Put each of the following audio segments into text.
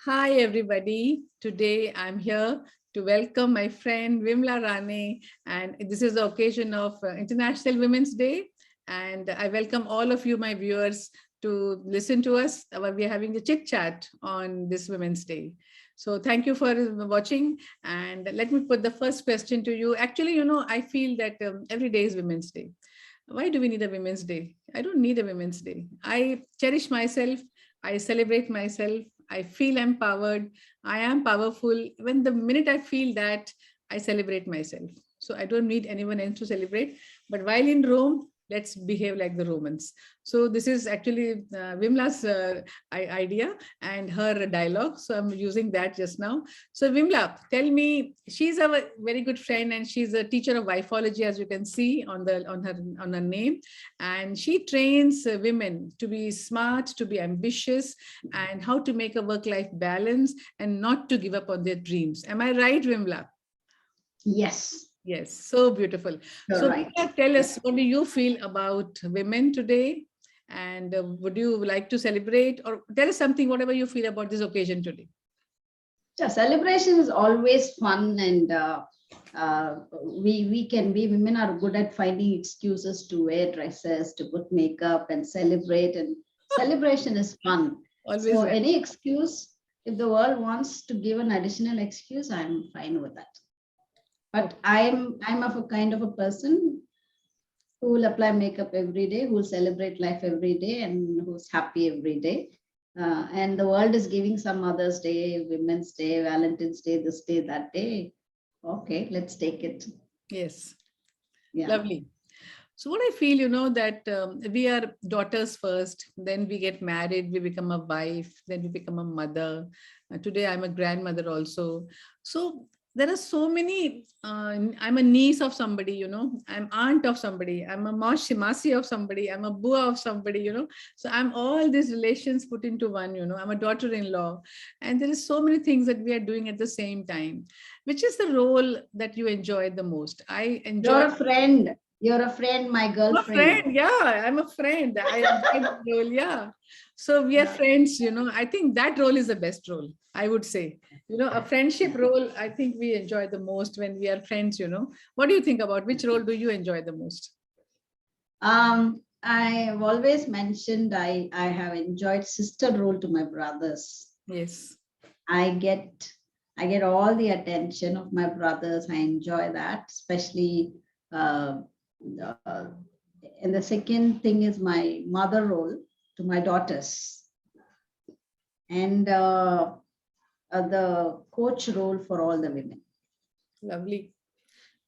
Hi, everybody. Today I'm here to welcome my friend Vimala Rane, and this is the occasion of International Women's Day. And I welcome all of you, my viewers, to listen to us. We are having a chit chat on this Women's Day. So thank you for watching. And let me put the first question to you. Actually, I feel that every day is Women's Day. Why do we need a Women's Day? I don't need a Women's Day. I cherish myself. I celebrate myself. I feel empowered. I am powerful. When the minute I feel that, I celebrate myself. So I don't need anyone else to celebrate. But while in Rome, let's behave like the Romans. So this is actually Vimla's idea and her dialogue. So I'm using that just now. So Vimla, tell me, she's a very good friend and she's a teacher of wifeology, as you can see on her name, and she trains women to be smart, to be ambitious, and how to make a work-life balance and not to give up on their dreams. Am I right, Vimla? Yes, Yes, so beautiful. you're So right. Tell us, what do you feel about women today? And would you like to celebrate, or tell us something, whatever you feel about this occasion today? Yeah, celebration is always fun, and we can be women are good at finding excuses to wear dresses, to put makeup, and celebrate. And celebration is fun. Always So right. any excuse, if the world wants to give an additional excuse, I'm fine with that. But I'm of a kind of a person who will apply makeup every day, who will celebrate life every day, and who's happy every day. And the world is giving some Mother's Day, Women's Day, Valentine's Day, this day, that day. Okay, let's take it. Yes, Yeah. lovely. So what I feel, that we are daughters first, then we get married, we become a wife, then we become a mother. Today I'm a grandmother also. So there are so many, I'm a niece of somebody, I'm aunt of somebody, I'm a masi of somebody, I'm a bua of somebody, So I'm all these relations put into one, I'm a daughter-in-law. And there is so many things that we are doing at the same time. Which is the role that you enjoy the most? I enjoy. You're a friend. You're a friend, my I'm a girlfriend. friend. Yeah, I'm a friend. I enjoy that role. Yeah. So we are Yeah. friends, I think that role is the best role, I would say. A friendship Yeah. role, I think we enjoy the most when we are friends. What do you think about which role do you enjoy the most? I've always mentioned I have enjoyed sister role to my brothers. Yes. I get I get all the attention of my brothers. I enjoy that, especially uh, uh, and the second thing is my mother role to my daughters, and the coach role for all the women. Lovely.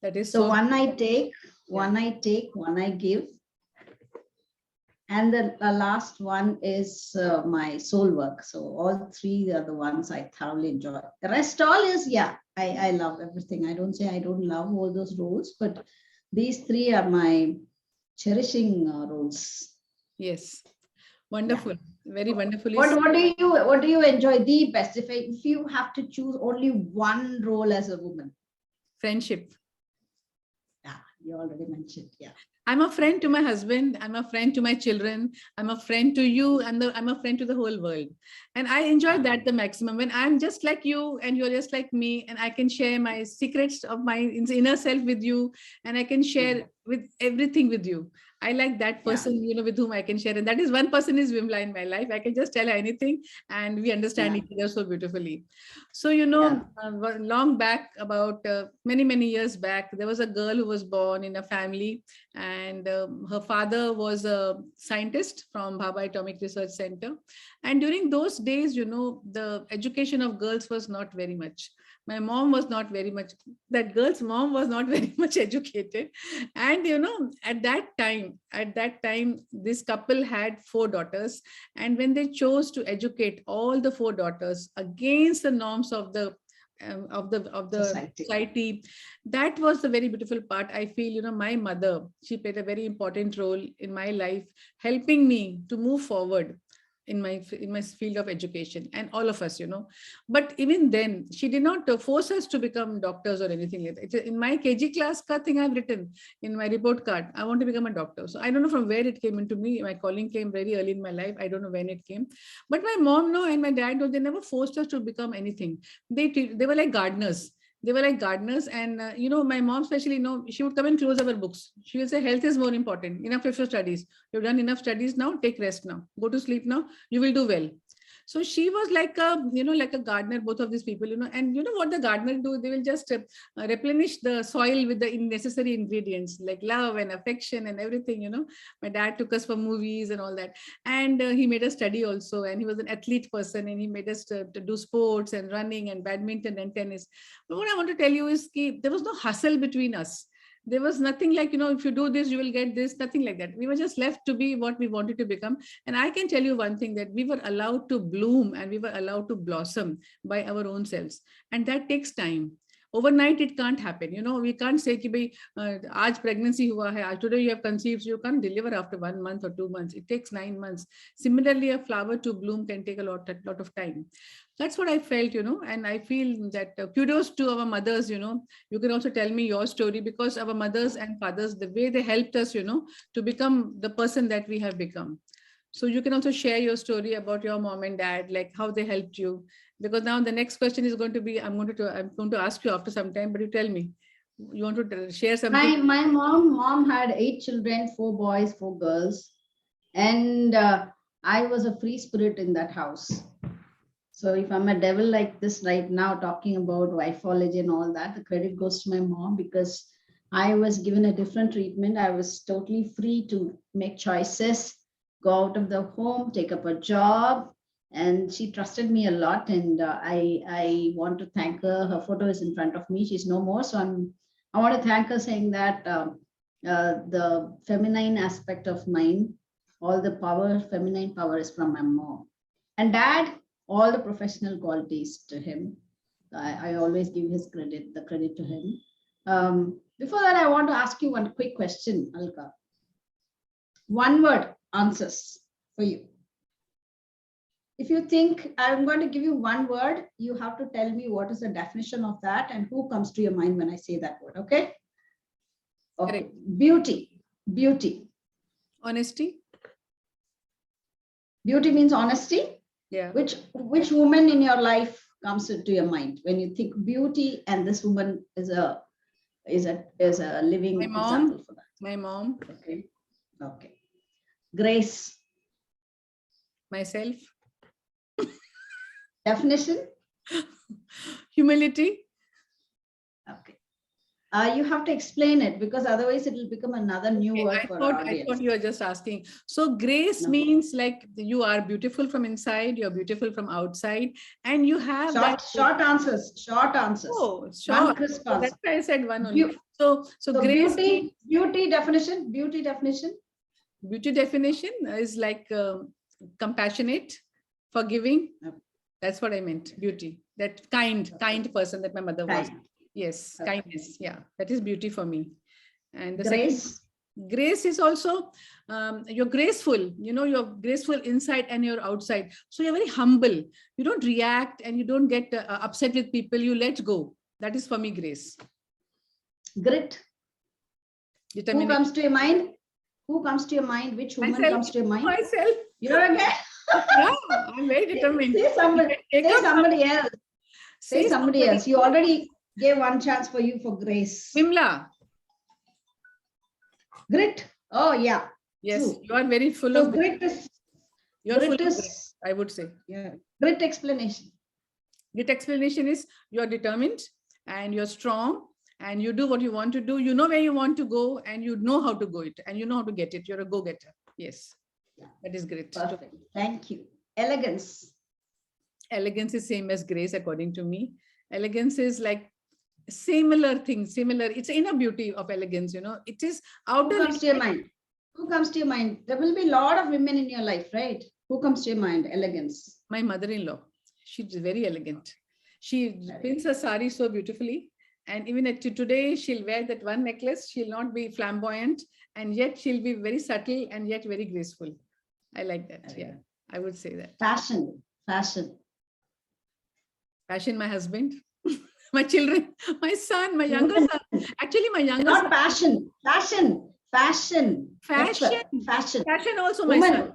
That is So so, one I take, yeah. one I give, and the last one is my soul work. So all three are the ones I thoroughly enjoy. The rest all is, yeah, I love everything. I don't say I don't love all those roles, but these three are my cherishing roles. Yes. Yeah. Wonderful. Very wonderfully What do you enjoy the best if you have to choose only one role as a woman? friendship. Yeah, you already mentioned. Yeah. I'm a friend to my husband. I'm a friend to my children. I'm a friend to you, and I'm a friend to the whole world. And I enjoy Yeah. that the maximum when I'm just like you and you're just like me, and I can share my secrets of my inner self with you, and I can Yeah. share with everything with you. I like that Yeah. person, with whom I can share. And that is one person is Vimla in my life. I can just tell her anything, and we understand Yeah. each other so beautifully. So, Yeah. long back, about many, many years back, there was a girl who was born in a family, and her father was a scientist from Bhabha Atomic Research Center. And during those days, the education of girls was not very much. My mom was not very much, that girl's mom was not very much educated. And at that time this couple had four daughters, and when they chose to educate all the four daughters against the norms of the Society. society, that was the very beautiful part. I feel, my mother, she played a very important role in my life, helping me to move forward. in my field of education, and all of us, but even then she did not force us to become doctors or anything like that. In my KG class thing, I've written in my report card, I want to become a doctor. So I don't know from where it came into me. My calling came very early in my life. I don't know when it came, but my mom no and my dad no, they never forced us to become anything. They were like gardeners. They were like gardeners. And my mom especially, she would come and close our books. She will say health is more important. Enough of your studies. You've done enough studies now. Take rest now. Go to sleep now. You will do well. So she was like a gardener, both of these people, and you know what the gardener do? They will just replenish the soil with the necessary ingredients like love and affection and everything. My dad took us for movies and all that. And he made us study also. And he was an athlete person, and he made us to do sports and running and badminton and tennis. But what I want to tell you is there was no hustle between us. There was nothing like, if you do this, you will get this, nothing like that. We were just left to be what we wanted to become. And I can tell you one thing, that we were allowed to bloom and we were allowed to blossom by our own selves. And that takes time. Overnight, it can't happen. We can't say, ki bhai, aaj pregnancy hua hai, today you have conceived, so you can't deliver after 1 month or 2 months. It takes 9 months. Similarly, a flower to bloom can take a lot of time. That's what I felt, and I feel that kudos to our mothers, you can also tell me your story, because our mothers and fathers, the way they helped us, to become the person that we have become. So you can also share your story about your mom and dad, like how they helped you. Because now the next question is going to be, I'm going to ask you after some time, but you tell me, you want to share something? My mom had 8 children, 4 boys, 4 girls, and I was a free spirit in that house. So if I'm a devil like this right now, talking about wifeology and all that, the credit goes to my mom, because I was given a different treatment. I was totally free to make choices, go out of the home, take up a job, and she trusted me a lot. And I want to thank her. Her photo is in front of me. She's no more, so I want to thank her, saying that the feminine aspect of mine, all the power, feminine power, is from my mom. And dad, all the professional qualities to him. I always give the credit to him. Before that, I want to ask you one quick question, Alka. One word answers for you. If you think I'm going to give you one word, you have to tell me what is the definition of that and who comes to your mind when I say that word, okay? Okay. Correct. Beauty. Honesty. Beauty means honesty. Yeah. Which woman in your life comes into your mind when you think beauty, and this woman is a living example for that? My mom. Okay. Grace. Myself. Definition. Humility. Okay. You have to explain it, because otherwise it will become another new word for our audience. I thought you were just asking. So grace means like you are beautiful from inside, you're beautiful from outside, and you have short answers. Oh, short. One crisp answer. That's why I said one only. So grace beauty definition. Beauty definition is like compassionate, forgiving. That's what I meant. Beauty. That kind person that my mother was. Yes, kindness. Yeah, that is beauty for me. And the grace is also you're graceful. You're graceful inside and you're outside. So you're very humble. You don't react and you don't get upset with people. You let go. That is for me grace. Grit. Who comes to your mind? Which woman comes to your mind? Myself. You're again. Yeah, I'm very determined. Say somebody else. You already gave one chance for you for grace. Vimala. Grit. Oh, yeah. Yes, true. You are very full of grit. You're full of grit, I would say. Yeah. Grit explanation. Grit explanation is you're determined and you're strong and you do what you want to do. You know where you want to go and you know how to go it and you know how to get it. You're a go-getter. Yes. Yeah. That is great. Perfect. Thank you. Elegance. Elegance is same as grace, according to me. Elegance is like similar things, similar. It's inner beauty of elegance, It is outer. Who comes to your mind? Who comes to your mind? There will be a lot of women in your life, right? Who comes to your mind? Elegance. My mother-in-law. She's very elegant. She pins her sari so beautifully. And even today, she'll wear that one necklace. She'll not be flamboyant. And yet she'll be very subtle and yet very graceful. I like that. Yeah. I would say that. Fashion, fashion. Passion, my husband, my children, my son, my younger Women, son. Actually, my younger not son. passion, fashion, fashion. Fashion. Fashion. Fashion also my son.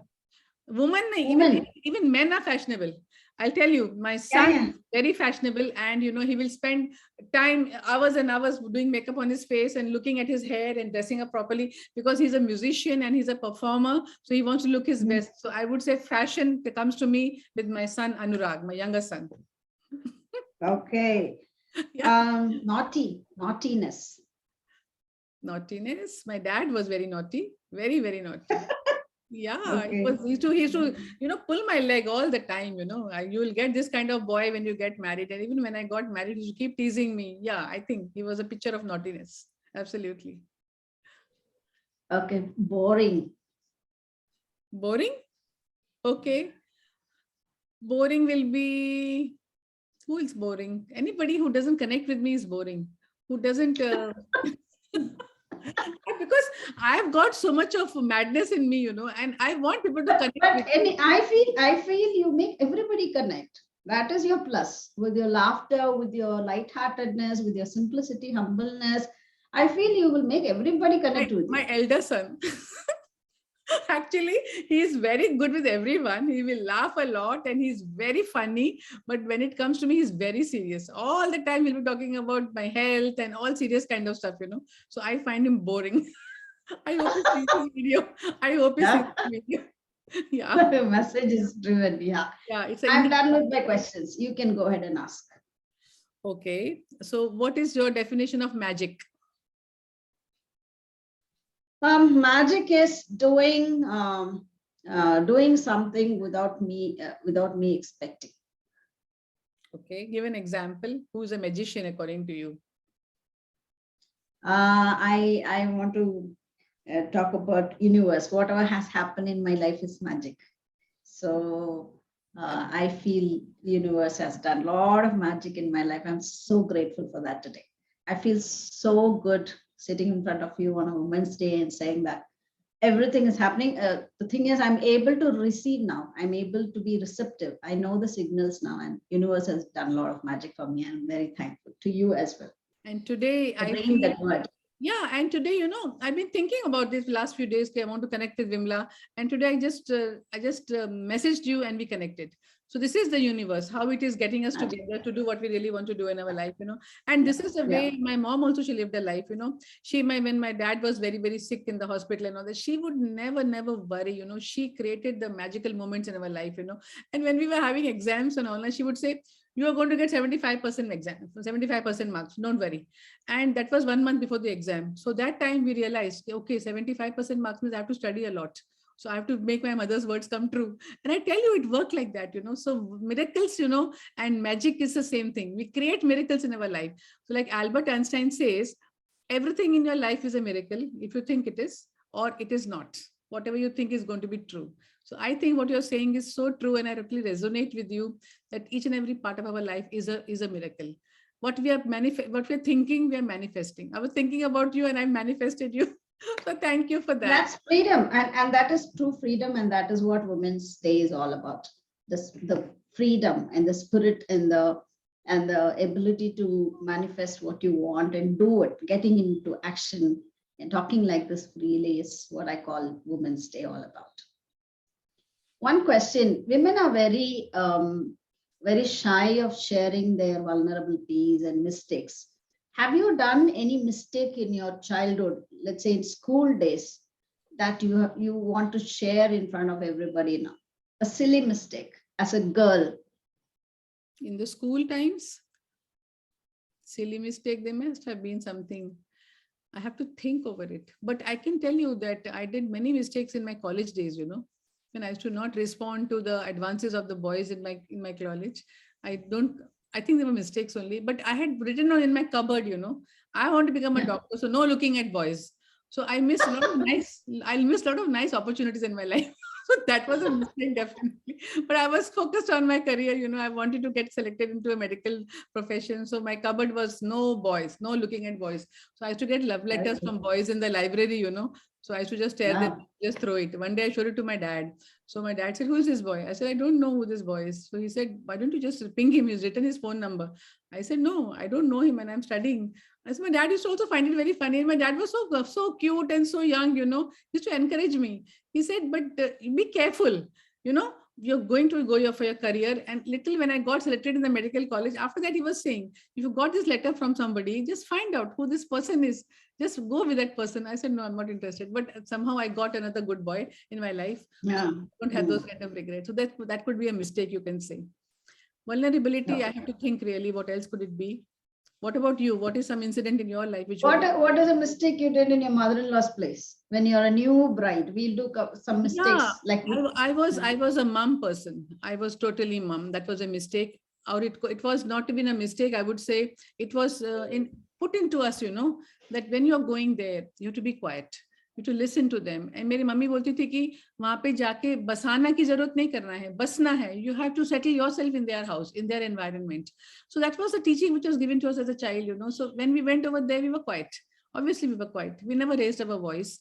Woman, Women, woman. even men are fashionable. I'll tell you, my Yeah, son yeah. is very fashionable, and he will spend time, hours and hours, doing makeup on his face and looking at his hair and dressing up properly, because he's a musician and he's a performer, so he wants to look his Mm. best. So I would say fashion comes to me with my son Anurag, my younger son. Okay. Yeah. Naughtiness. Naughtiness. My dad was very naughty, very, very naughty. Yeah, Okay. he used to, pull my leg all the time. You will get this kind of boy when you get married. And even when I got married, he used to keep teasing me. Yeah, I think he was a picture of naughtiness. Absolutely. Okay. Boring. Boring? Okay. Boring will be, who is boring? Anybody who doesn't connect with me is boring. Who doesn't, because I've got so much of madness in me, and I want people to connect with me. I feel you make everybody connect. That is your plus with your laughter, with your lightheartedness, with your simplicity, humbleness. I feel you will make everybody connect with My you. elder son. Actually, he is very good with everyone. He will laugh a lot and he's very funny. But when it comes to me, he's very serious. All the time, he'll be talking about my health and all serious kind of stuff. So I find him boring. I hope he sees this video. I hope he sees Yeah. this video. Yeah. Message is driven. Yeah. Yeah. It's an I'm Indian. done with my questions. You can go ahead and ask. Okay. So, what is your definition of magic? Magic is doing something without me expecting. Okay. Give an example. Who's a magician according to you? I want to talk about universe. Whatever has happened in my life is magic. So I feel universe has done a lot of magic in my life. I'm so grateful for that today. I feel so good sitting in front of you on a Women's Day and saying that everything is happening. The thing is, I'm able to receive now. I'm able to be receptive. I know the signals now, and universe has done a lot of magic for me. I'm very thankful to you as well And today for I bringing feel, that word. yeah, and today, I've been thinking about this last few days. I want to connect with Vimla, and today I just messaged you and we connected. So this is the universe, how it is getting us Magic. together to do what we really want to do in our life. And Yeah, this is the yeah. way my mom also, she lived her life. When my dad was very, very sick in the hospital and all that, she would never, never worry. She created the magical moments in our life. And when we were having exams and all that, she would say, you are going to get 75% exam, 75% marks. Don't worry. And that was 1 month before the exam. So that time we realized, okay, 75% marks means I have to study a lot. So I have to make my mother's words come true. And I tell you, it worked like that. So miracles, and magic is the same thing. We create miracles in our life. So like Albert Einstein says, everything in your life is a miracle if you think it is, or it is not. Whatever you think is going to be true. So I think what you're saying is so true, and I really resonate with you that each and every part of our life is a miracle. What we are thinking, we are manifesting. I was thinking about you and I manifested you. So thank you for that. That's freedom, and that is true freedom, and that is what Women's Day is all about. The freedom and the spirit and the ability to manifest what you want and do it, getting into action and talking like this freely is what I call Women's Day all about. One question: women are very shy of sharing their vulnerabilities and mistakes. Have you done any mistake in your childhood, let's say in school days, that you want to share in front of everybody now? A silly mistake as a girl. In the school times, silly mistake, there must have been something. I have to think over it. But I can tell you that I did many mistakes in my college days. When I used to not respond to the advances of the boys in my college. I don't I think they were mistakes only, but I had written on in my cupboard, I want to become a Yeah. doctor. So no looking at boys. So I'll miss a lot of nice opportunities in my life. So that was a mistake, definitely. But I was focused on my career. I wanted to get selected into a medical profession. So my cupboard was no boys, no looking at boys. So I used to get love letters Okay. from boys in the library. So I used to just tear them, just throw it. One day I showed it to my dad. So my dad said, "Who is this boy?" I said, "I don't know who this boy is." So he said, "Why don't you just ping him? He's written his phone number." I said, "No, I don't know him and I'm studying." I said, my dad used to also find it very funny. And my dad was so cute and so young, he used to encourage me. He said, "But be careful, you know, you're going to go for your career." And little when I got selected in the medical college, after that he was saying, "If you got this letter from somebody, just find out who this person is. Just go with that person." I said, "No, I'm not interested." But somehow I got another good boy in my life. Yeah. So I don't have those kind of regrets. So that could be a mistake, you can say. Vulnerability, I have to think really, what else could it be? What about you? What is some incident in your life which What is a mistake you did in your mother-in-law's place when you're a new bride? We'll do some mistakes Yeah, like I was a mum person. I was totally mum. That was a mistake. Or it was not even a mistake. I would say it was in put into us, that when you're going there, you have to be quiet. You have to listen to them. And मेरी mummy बोलती थी कि वहाँ पे जाके बसाना की जरूरत नहीं करना है, बसना है. You have to settle yourself in their house, in their environment. So that was the teaching which was given to us as a child. So when we went over there, we were quiet. Obviously, we were quiet. We never raised our voice.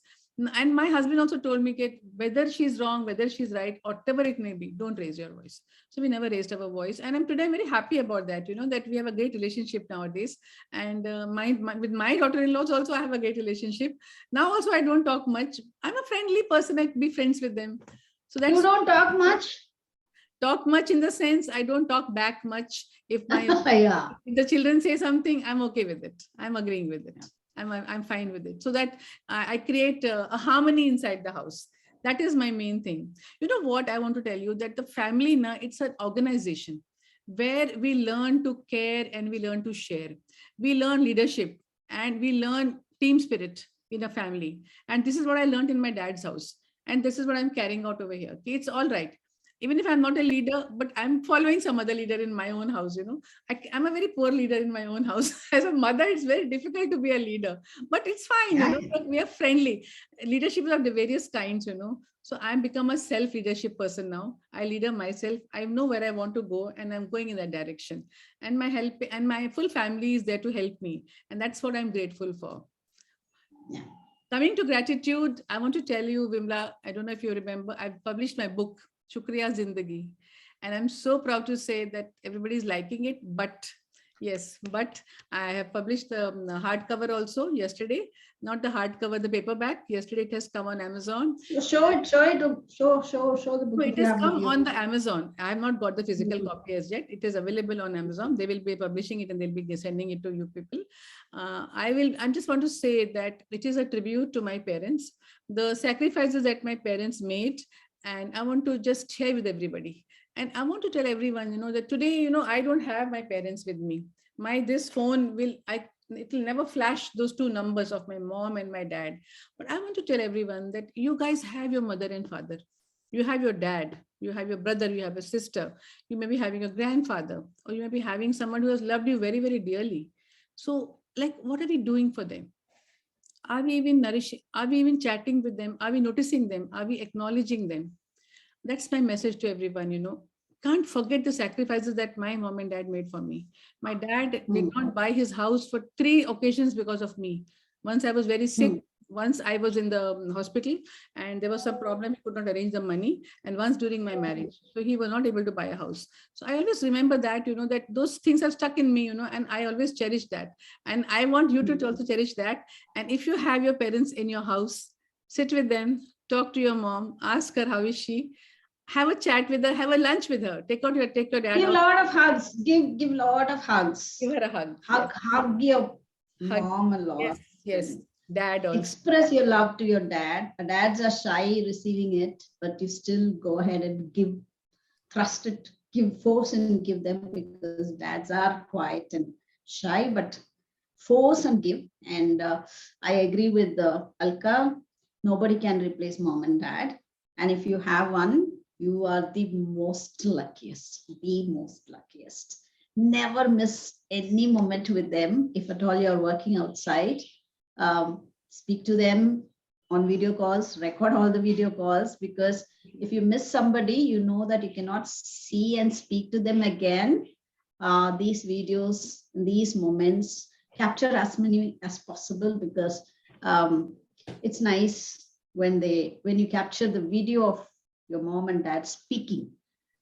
And my husband also told me that whether she's wrong, whether she's right, whatever it may be, don't raise your voice. So we never raised our voice. And I'm very happy about that, that we have a great relationship nowadays. And with my daughter-in-laws also, I have a great relationship. Now also, I don't talk much. I'm a friendly person. I be friends with them. So that's you don't talk much. Talk much in the sense I don't talk back much. If Yeah. if the children say something, I'm okay with it. I'm agreeing with it. I'm fine with it. So that I create a harmony inside the house. That is my main thing. You know what I want to tell you, that the family now, it's an organization where we learn to care and we learn to share. We learn leadership and we learn team spirit in a family. And this is what I learned in my dad's house. And this is what I'm carrying out over here. Okay, it's all right. Even if I'm not a leader, but I'm following some other leader in my own house. I'm a very poor leader in my own house. As a mother, it's very difficult to be a leader, but it's fine. We are friendly. Leadership is of the various kinds. So I'm become a self-leadership person now. I leader myself. I know where I want to go and I'm going in that direction. And my full family is there to help me. And that's what I'm grateful for. Yeah. Coming to gratitude, I want to tell you, Vimla, I don't know if you remember, I've published my book, Shukriya, Zindagi. And I'm so proud to say that everybody's liking it. But I have published the hardcover also yesterday. Not the hardcover, the paperback. Yesterday it has come on Amazon. Show the book. So it has come on the Amazon. I have not got the physical copy as yet. It is available on Amazon. They will be publishing it and they'll be sending it to you people. I just want to say that it is a tribute to my parents, the sacrifices that my parents made. And I want to just share with everybody. And I want to tell everyone, that today, I don't have my parents with me. This phone it will never flash those two numbers of my mom and my dad. But I want to tell everyone that you guys have your mother and father. You have your dad, you have your brother, you have a sister, you may be having a grandfather, or you may be having someone who has loved you very, very dearly. So, what are we doing for them? Are we even nourishing? Are we even chatting with them? Are we noticing them? Are we acknowledging them? That's my message to everyone. Can't forget the sacrifices that my mom and dad made for me. My dad did not buy his house for 3 occasions because of me. Once I was very sick. Once I was in the hospital and there was some problem, he could not arrange the money. And once during my marriage. So he was not able to buy a house. So I always remember that, that those things have stuck in me, and I always cherish that. And I want you to also cherish that. And if you have your parents in your house, sit with them, talk to your mom, ask her how is she, have a chat with her, have a lunch with her, take your dad Give out. a lot of hugs. Give lot of hugs. Give her a hug. Hug your mom a lot. Yes. Dad also. Express your love to your dad. Dads are shy receiving it, but you still go ahead and force and give them, because dads are quiet and shy, but force and give. And I agree with Alka. Nobody can replace mom and dad. And if you have one, you are the most luckiest. Never miss any moment with them. If at all you're working outside, speak to them on video calls, record all the video calls, because if you miss somebody, you know that you cannot see and speak to them again. These videos, these moments, capture as many as possible, because it's nice when you capture the video of your mom and dad speaking.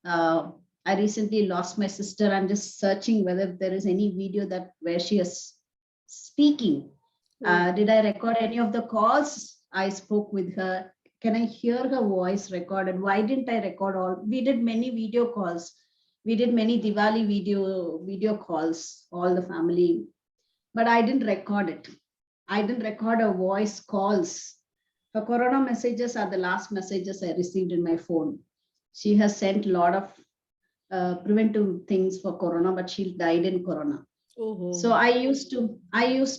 Uh, I recently lost my sister. I'm just searching whether there is any video that where she is speaking. Oh, Did I record any of the calls I spoke with her? Can I hear her voice recorded? Why didn't I record all? We did many video calls. We did many Diwali video calls, all the family, but I didn't record it. I didn't record her voice calls. Her Corona messages are the last messages I received in my phone. She has sent a lot of preventive things for Corona, but she died in Corona. So oh, I used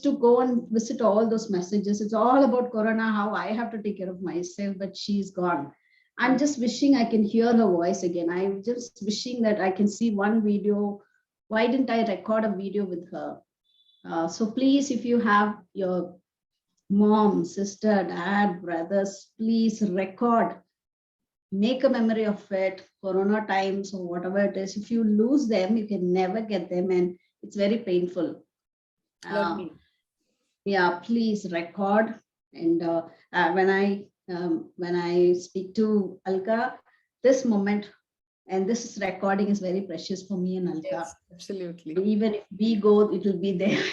to go and visit all those messages. It's all about Corona, how I have to take care of myself, but she's gone. I'm oh. just wishing I can hear her voice again. I'm just wishing that I can see one video. Why didn't I record a video with her? So please, if you have your mom, sister, dad, brothers, please record, make a memory of it. Corona times or whatever it is, if you lose them, you can never get them, and it's very painful. uh, Lovely. yeah, please record. And when I speak to Alka, this moment and this recording is very precious for me and Alka. Yes, absolutely. Even if we go, it will be there.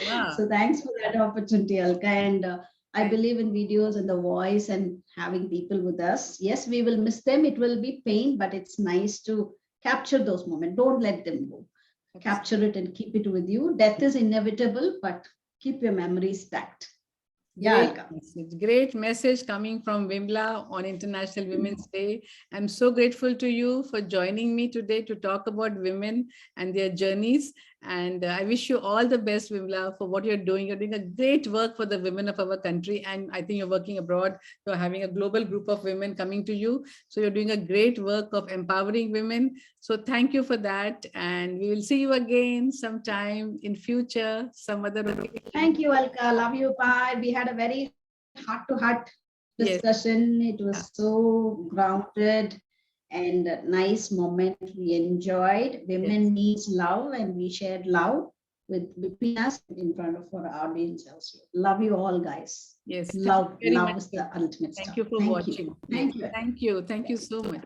Yeah. So thanks for that opportunity, Alka. And I Thank believe in videos and the voice and having people with us. Yes, we will miss them. It will be pain, but it's nice to capture those moments. Don't let them go. you. Capture it and keep it with you. Death is inevitable, but keep your memories stacked. Yeah, Great Alka. message. Great message coming from Vimla on International Women's Day. I'm so grateful to you for joining me today to talk about women and their journeys. And I wish you all the best, Vimla, for what you're doing. You're doing a great work for the women of our country. And I think you're working abroad. You're having a global group of women coming to you. So you're doing a great work of empowering women. So thank you for that. And we will see you again sometime in future, some other occasion. Thank you, Alka. Love you. Bye. We had a very heart-to-heart Yes. discussion. It was Yeah. so grounded and a nice moment. We enjoyed. Yes. Women needs love, and we shared love with between us in front of our audience also. Love you all, guys. Yes, thank you Love, very much. love is the ultimate Thank stuff. you for Thank you. watching. Yes, Thank you. thank you. Thank you so much.